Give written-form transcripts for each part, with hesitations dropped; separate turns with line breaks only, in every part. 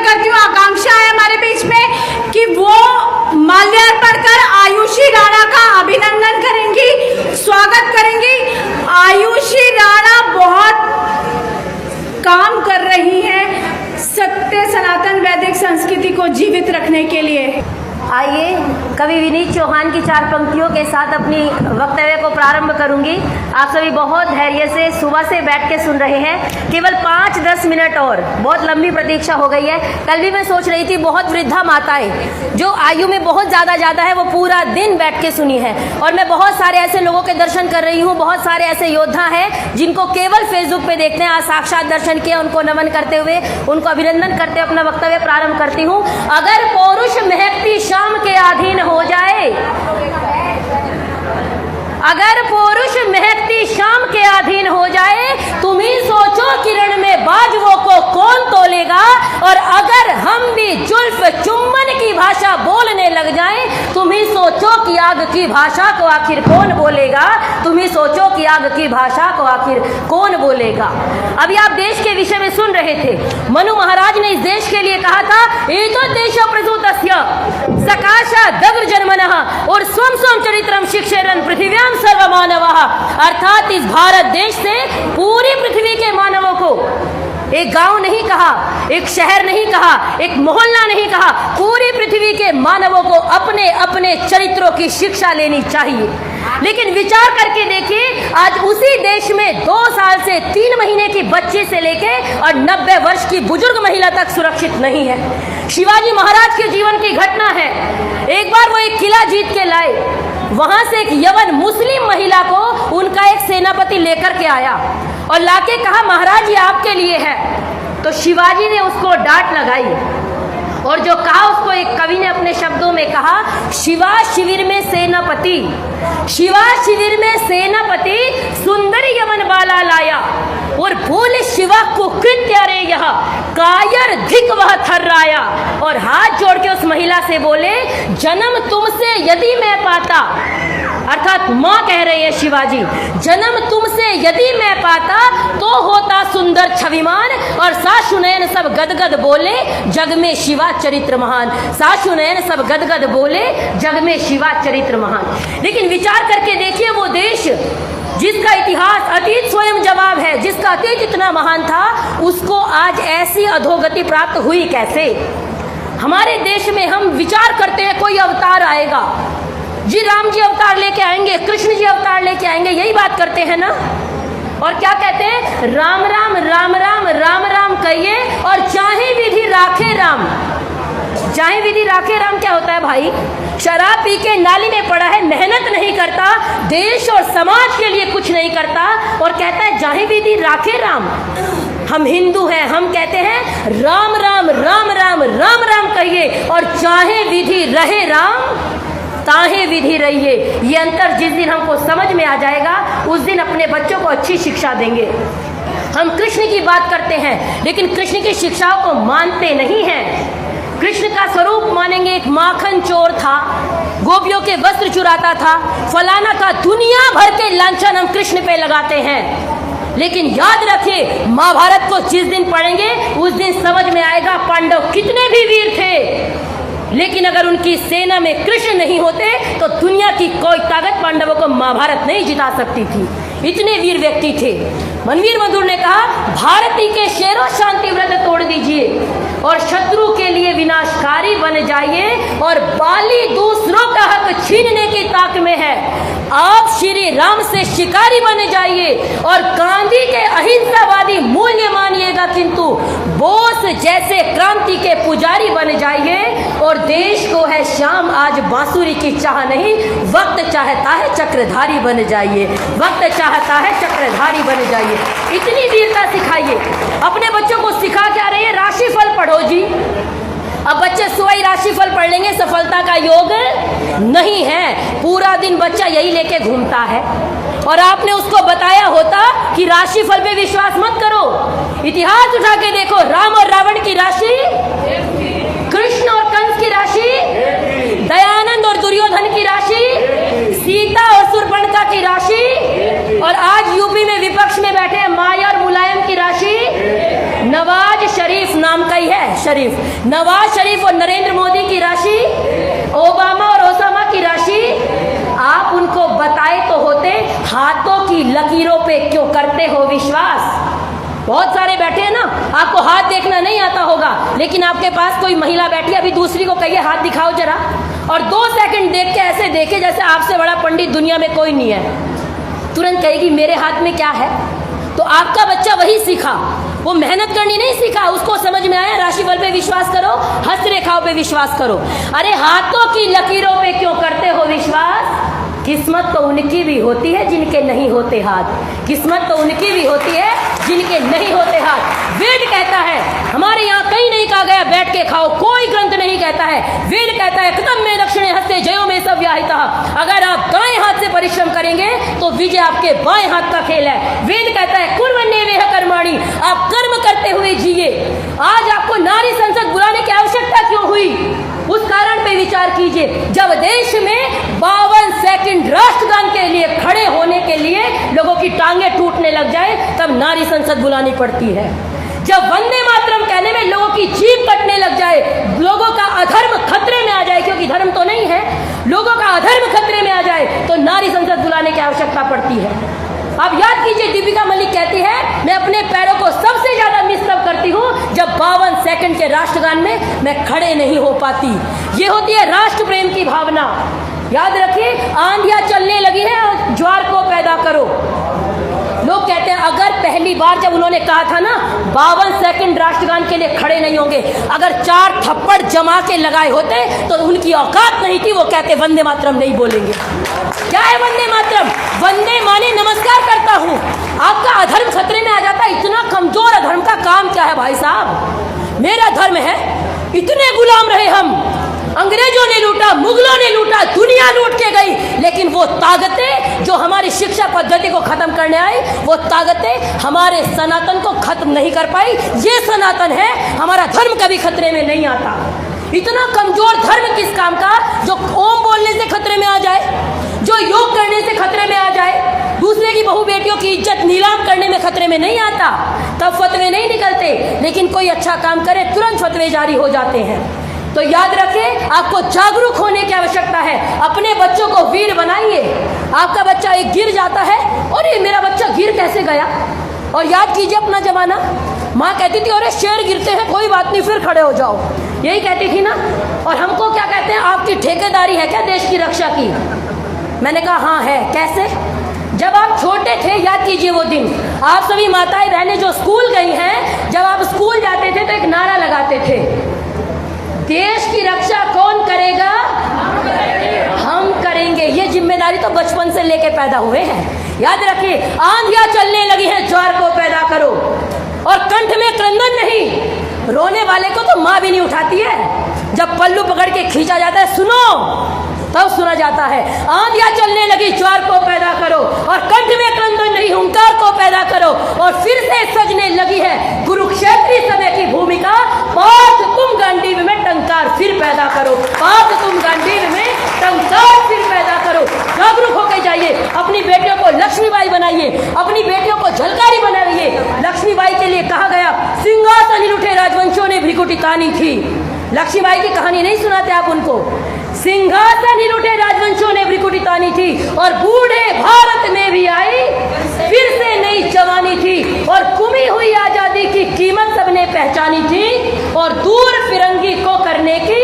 करती हूँ, आकांक्षा है हमारे बीच में कि वो माल्यार्पण कर आयुषी राणा का अभिनंदन करेंगी, स्वागत करेंगी। आयुषी राणा बहुत काम कर रही है सत्य सनातन वैदिक संस्कृति को जीवित रखने के लिए।
आइए कवि विनीत चौहान की 4 पंक्तियों के साथ अपनी वक्तव्य को प्रारंभ करूंगी। आप सभी बहुत धैर्य से सुबह से बैठ के सुन रहे हैं। केवल 5-10 मिनट और, बहुत लंबी प्रतीक्षा हो गई है। कल भी मैं सोच रही थी बहुत वृद्धा माताएं जो आयु में बहुत ज़्यादा है वो पूरा दिन बैठ के सुनी है, और मैं बहुत सारे ऐसे लोगों के दर्शन कर रही हूँ। बहुत सारे ऐसे योद्धा हैं जिनको केवल फेसबुक पे देखते हैं। आज साक्षात दर्शन किया, उनको नमन करते हुए, उनको अभिनंदन करते हुए अपना वक्तव्य प्रारंभ करती हूँ। अगर पौरुष महकती शाम के अधीन हो जाए, अगर पुरुष महकती शाम के अधीन हो जाए, तुम ही सोचो किरण में बाजुओं को कौन तोलेगा। और अगर हम भी जुल्फ चुम्बन की भाषा बोलने लग जाएं, तुम ही सोचो कि आग की भाषा को आखिर कौन बोलेगा। तुम ही सोचो कि आग की भाषा को आखिर कौन बोलेगा। अभी आप देश के विषय में सुन रहे थे। मनु महाराज ने इस देश के लिए कहा था, एतो देशो प्रसूतस्य सकाशा दग्र जन्मनः और स्वम स्वम चरित्रम शिक्षेरन पृथिव्याम सर्वमानवः। अर्थात इस भारत देश से पूरी पृथ्वी के मानवों को, एक गांव नहीं कहा, एक शहर नहीं कहा, एक मोहल्ला नहीं कहा, पूरी पृथ्वी के मानवों को अपने अपने चरित्रों की शिक्षा लेनी चाहिए। लेकिन विचार करके देखिए, आज उसी देश में 2 साल से 3 महीने की बच्ची से लेके और 90 वर्ष की बुजुर्ग महिला तक सुरक्षित नहीं है। शिवाजी महाराज के जीवन की घटना है। एक बार वो एक किला जीत के लाए, वहां से एक यवन मुस्लिम महिला को उनका एक सेनापति लेकर के आया और लाके कहा, महाराज ये आपके लिए है। तो शिवाजी ने उसको डांट लगाई और जो कहा उसको एक कवि ने अपने शब्दों में कहा, शिवा शिविर में सेनापति, शिवा शिविर में सेनापति सुंदर यमन बाला लाया और बोले शिवा को कृत्य रे यह कायर धिक वह थर्राया। और हाथ जोड़ के उस महिला से बोले, जन्म तुमसे यदि मैं पाता, अर्थात माँ कह रही है शिवाजी, जन्म तुमसे यदि मैं पाता तो होता सुंदर छविमान। और साशुनयन सब गदगद बोले जग में शिवा चरित्र महान। साशुनयन सब गदगद बोले जग में शिवा चरित्र महान। लेकिन विचार करके देखिए, वो देश जिसका इतिहास अतीत स्वयं जवाब है, जिसका अतीत इतना महान था, उसको आज ऐसी अधोगति प्राप्त हुई कैसे। हमारे देश में हम विचार करते हैं कोई अवतार आएगा, जी राम जी अवतार लेके आएंगे, कृष्ण जी अवतार लेके आएंगे, यही बात करते हैं ना। और क्या कहते हैं, राम राम राम राम राम राम कहिए और चाहे विधि राखे राम। चाहे विधि राखे राम क्या होता है भाई? शराब पी के नाली में पड़ा है, मेहनत नहीं करता, देश और समाज के लिए कुछ नहीं करता, और कहता है चाहे विधि राखे राम। हम हिंदू हैं, हम कहते हैं राम राम राम राम राम राम कहिए और चाहे विधि रहे राम ताहे विधि रहिए। ये अंतर जिस दिन हमको समझ में आ जाएगा, उस दिन अपने बच्चों को अच्छी शिक्षा देंगे। हम कृष्ण की बात करते हैं लेकिन कृष्ण की शिक्षाओं को मानते नहीं हैं। कृष्ण का स्वरूप मानेंगे, एक माखन चोर था, गोपियों के वस्त्र चुराता था, फलाना का, दुनिया भर के लांछन हम कृष्ण पे लगाते हैं। लेकिन याद रखिए, महाभारत को जिस दिन पढ़ेंगे उस दिन समझ में आएगा पांडव कितने भी वीर थे, लेकिन अगर उनकी सेना में कृष्ण नहीं होते तो दुनिया की कोई ताकत पांडवों को महाभारत नहीं जिता सकती थी। इतने वीर व्यक्ति थे। मनवीर मधुर ने कहा, भारती के शेरों शांति व्रत तोड़ दीजिए और शत्रु के लिए विनाशकारी बन जाइए, और बाली दूसरों का हक छीनने की ताक में है। आप श्री राम से शिकारी बन जाइए और गांधी के अहिंसावादी मूल्य मानिएगा, किंतु बोस जैसे क्रांति के पुजारी बन जाइए। और देश को है शाम आज बांसुरी की चाह नहीं, वक्त चाहता है चक्रधारी बन जाइए, वक्त चाहता है चक्रधारी बन जाइए। इतनी वीरता सिखाइए। अपने बच्चों को सिखा क्या रही है? राशिफल पढ़ो जी। अब बच्चे सुबह राशिफल पढ़ लेंगे, सफलता का योग नहीं है। पूरा दिन बच्चा यही लेके घूमता है, और आपने उसको बताया होता कि राशिफल पे विश्वास मत करो। इतिहास उठा के देखो, राम और रावण की राशि, कृष्ण और कंस की राशि, दयानंद और दुर्योधन की राशि, सीता और सुरपणखा की राशि, और आज यूपी में विपक्ष में बैठे माया और मुलायम की राशि, नवाज नवाज शरीफ नाम का ही है, शरीफ। नवाज शरीफ और नरेंद्र मोदी की राशि, ओबामा और ओसामा की राशि, आप उनको बताए तो होते, हाथों की लकीरों पे क्यों करते हो विश्वास? बहुत सारे बैठे हैं ना, आपको हाथ देखना नहीं आता होगा, लेकिन आपके पास कोई महिला बैठी है, अभी दूसरी को कहिए हाथ दिखाओ जरा, और 2 सेकंड देख के ऐसे देखे जैसे आपसे बड़ा पंडित दुनिया में कोई नहीं है, तुरंत कहेगी मेरे हाथ में क्या है। तो आपका बच्चा वही सीखा, वो मेहनत करनी नहीं सीखा, उसको समझ में आया राशिफल पे विश्वास करो, हस्तरेखाओं पे विश्वास करो। अरे हाथों की लकीरों पे क्यों करते हो विश्वास? किस्मत तो उनकी भी होती है जिनके नहीं होते हाथ, किस्मत तो उनकी भी होती है जिनके नहीं होते हाथ। वेद कहता है, हमारे यहाँ कहीं नहीं कहा गया बैठ के खाओ, कोई ग्रंथ नहीं कहता है। वेद कहता है कदम में दक्षिणे हस्ते जयो में सब व्याहिता। अगर आप दाएं हाथ से परिश्रम करेंगे तो विजय आपके बाएं हाथ का खेल है। वेद कहता है कुर्वन्नेवेह कर्माणि, आप कर्म करते हुए जिए। आज आपको नारी संसद बुलाने की आवश्यकता क्यों हुई? उस कारण पे विचार कीजिए। जब देश में 52 सेकंड राष्ट्रगान के लिए खड़े होने के लिए लोगों की टांगे टूटने लग जाए, तब नारी संसद बुलानी पड़ती है। जब वंदे मातरम कहने में लोगों की जीभ कटने लग जाए, लोगों का अधर्म खतरे में आ जाए, क्योंकि धर्म तो नहीं है, लोगों का अधर्म खतरे में आ जाए, तो नारी संसद बुलाने की आवश्यकता पड़ती है। अब याद कीजिए, दीपिका मलिक कहती है मैं अपने पैरों को सबसे ज्यादा मिस तब करती हूँ जब 52 सेकंड के राष्ट्रगान में मैं खड़े नहीं हो पाती। ये होती है राष्ट्र प्रेम की भावना। याद रखिए, आंधियां चलने लगी है, ज्वार को पैदा करो। लोग कहते हैं अगर पहली बार जब उन्होंने कहा था ना 52 सेकंड राष्ट्रगान के लिए खड़े नहीं होंगे, अगर 4 थप्पड़ जमा के लगाए होते तो उनकी औकात नहीं थी, वो कहते वंदे मातरम नहीं बोलेंगे। क्या है वंदे मातरम? वंदे माने नमस्कार करता हूं। आपका अधर्म खतरे में आ जाता है। इतना कमजोर अधर्म का काम क्या है भाई साहब? मेरा धर्म है, इतने गुलाम रहे हम, अंग्रेजों ने लूटा, मुगलों ने लूटा, दुनिया लूट के गई, लेकिन वो ताकतें जो हमारी शिक्षा पद्धति को खत्म करने आई, वो ताकतें हमारे सनातन को खत्म नहीं कर पाई। ये सनातन है, हमारा धर्म कभी खतरे में नहीं आता। इतना कमजोर धर्म किस काम का जो ओम बोलने से खतरे में आ जाए, जो योग करने से खतरे में आ जाए, दूसरे की बहू बेटियों की इज्जत नीलाम करने में खतरे में नहीं आता, तब फतवे नहीं निकलते। लेकिन कोई अच्छा काम करे तुरंत फतवे जारी हो जाते हैं। तो याद रखें, आपको जागरूक होने की आवश्यकता है। अपने बच्चों को वीर बनाइए। आपका बच्चा एक गिर जाता है, और ये मेरा बच्चा गिर कैसे गया? और याद कीजिए अपना जमाना, माँ कहती थी अरे शेर गिरते हैं, कोई बात नहीं फिर खड़े हो जाओ, यही कहती थी ना। और हमको क्या कहते हैं, आपकी ठेकेदारी है क्या देश की रक्षा की? मैंने कहा हाँ है। कैसे? जब आप छोटे थे, याद कीजिए वो दिन, आप सभी माताएं बहनें जो स्कूल गई हैं, जब आप स्कूल जाते थे तो एक नारा लगाते थे, देश की रक्षा कौन करेगा? हम करेंगे। ये जिम्मेदारी तो बचपन से लेके पैदा हुए हैं। याद रखिए, आंधियां चलने लगी हैं, ज्वार को पैदा करो। और कंठ में क्रंदन नहीं, रोने वाले को तो माँ भी नहीं उठाती है। जब पल्लू पकड़ के खींचा जाता है, सुनो, तब सुना जाता है। आंधियां चलने लगी, ज्वार को पैदा करो, और कंठ में क्रंदन नहीं, हुंकार को पैदा करो। और फिर से सजने लगी है कुरुक्षेत्री समय की भूमिका। पार्थ तुम गांडीव में टंकार फिर पैदा करो, पार्थ तुम गांडीव में टंकार फिर पैदा करो। जागरूक होकर जाइए, अपनी बेटियों को लक्ष्मीबाई बनाइए, अपनी बेटियों को झलकारी बनाइए। लक्ष्मीबाई के लिए कहा गया, सिंहासन हिल उठे राजवंशों ने भ्रिकुटी तानी थी। लक्ष्मीबाई की कहानी नहीं सुनाते आप उनको? सिंहासन हिल उठे राजवंशों ने भ्रिकुटी तानी थी, और बूढ़े भारत में भी आई फिर से नई जवानी थी, और गुमी हुई आजादी की कीमत सबने पहचानी थी, और दूर फिरंगी को करने की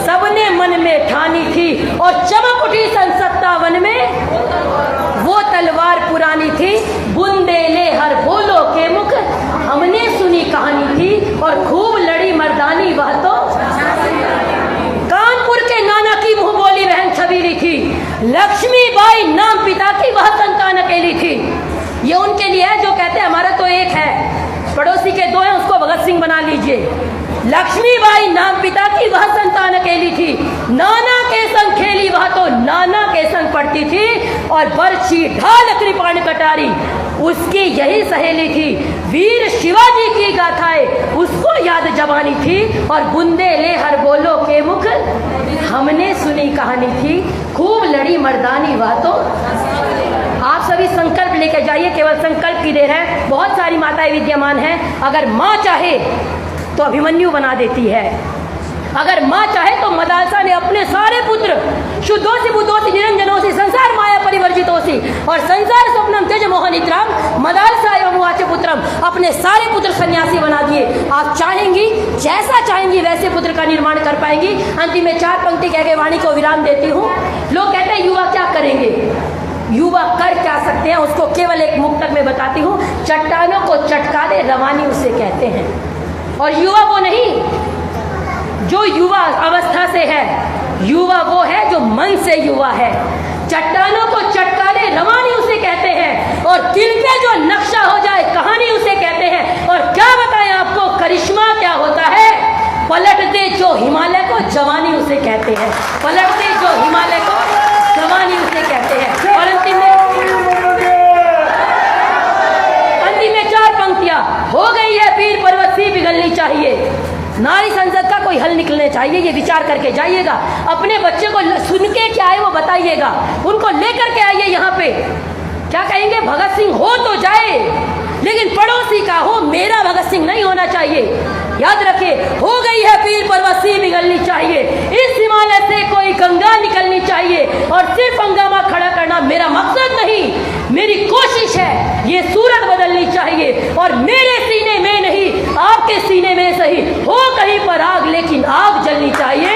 सबने मन में ठानी थी। और चमक उठी सन 57 में वो तलवार पुरानी थी, बुंदेले हर बोलो के मुख हमने सुनी कहानी थी, और खूब लड़ी मर्दानी वह तो कानपुर के नाना की मुंह बोली बहन छबीली थी। लक्ष्मीबाई नाम पिता की वह संतान अकेली थी। ये उनके लिए है जो कहते हैं हमारा तो एक है, पड़ोसी के 2 हैं, उसको भगत सिंह बना लीजिए। लक्ष्मीबाई नाम पिता की वह संतान अकेली थी, नाना के संग खेली वह तो नाना के संग पढ़ती थी, और बरछी ढाल कृपाण कटारी उसकी यही सहेली थी। वीर शिवाजी की गाथाएं उसको याद जवानी थी, और बुंदेले हर बोलो के मुख हमने सुनी कहानी थी, खूब लड़ी मर्दानी वह तो। आप सभी संकल्प लेके जाइए, केवल संकल्प की देर है। बहुत सारी माताएं विद्यमान हैं, अगर माँ चाहे तो अभिमन्यु बना देती है, अगर माँ चाहे तो मदालसा ने अपने सारे पुत्र शुद्धोसी बुद्धोसी निरंजनोसी संसार माया परिवर्जितोसी और संसार स्वप्नम तेज मोहनिद्राम मदालसा एवं वाच पुत्रम, अपने सारे पुत्र सन्यासी बना दिए। आप चाहेंगी, जैसा चाहेंगी वैसे पुत्र का निर्माण कर पाएंगी। अंतिम में 4 पंक्ति कह के वाणी को विराम देती हूँ। लोग कहते हैं युवा क्या करेंगे, युवा कर क्या सकते हैं, उसको केवल एक मुक्तक में बताती हूँ। चट्टानों को चटका दे रवानी उसे कहते हैं। और युवा वो नहीं जो युवा अवस्था से है, युवा वो है जो मन से युवा है। चट्टानों को चटका दे रवानी उसे कहते हैं, और दिल पे जो नक्शा हो जाए कहानी उसे कहते हैं। और क्या बताएं आपको करिश्मा क्या होता है, पलट दे जो हिमालय को जवानी उसे कहते हैं, पलट दे जो हिमालय को जवानी उसे कहते हैं। और अंतिम में 4 पंक्तियां हो गई है, पीर पर्वत सी पिघलनी चाहिए। नारी संसद का कोई हल निकलने चाहिए, ये विचार करके जाइएगा। अपने बच्चे को सुन के क्या है वो बताइएगा, उनको लेकर के आइए यहाँ पे। क्या कहेंगे, भगत सिंह हो तो जाए लेकिन पड़ोसी का हो, मेरा भगत सिंह नहीं होना चाहिए। याद रखिए, हो गई है पीर पर्वत सी पिघलनी चाहिए, इस हिमालय से कोई गंगा निकलनी चाहिए। और सिर्फ हंगामा खड़ा करना मेरा मकसद नहीं, मेरी कोशिश है ये सूरत बदलनी चाहिए। और मेरे सीने में नहीं, आपके सीने में सही हो कहीं पर आग, लेकिन आग जलनी चाहिए।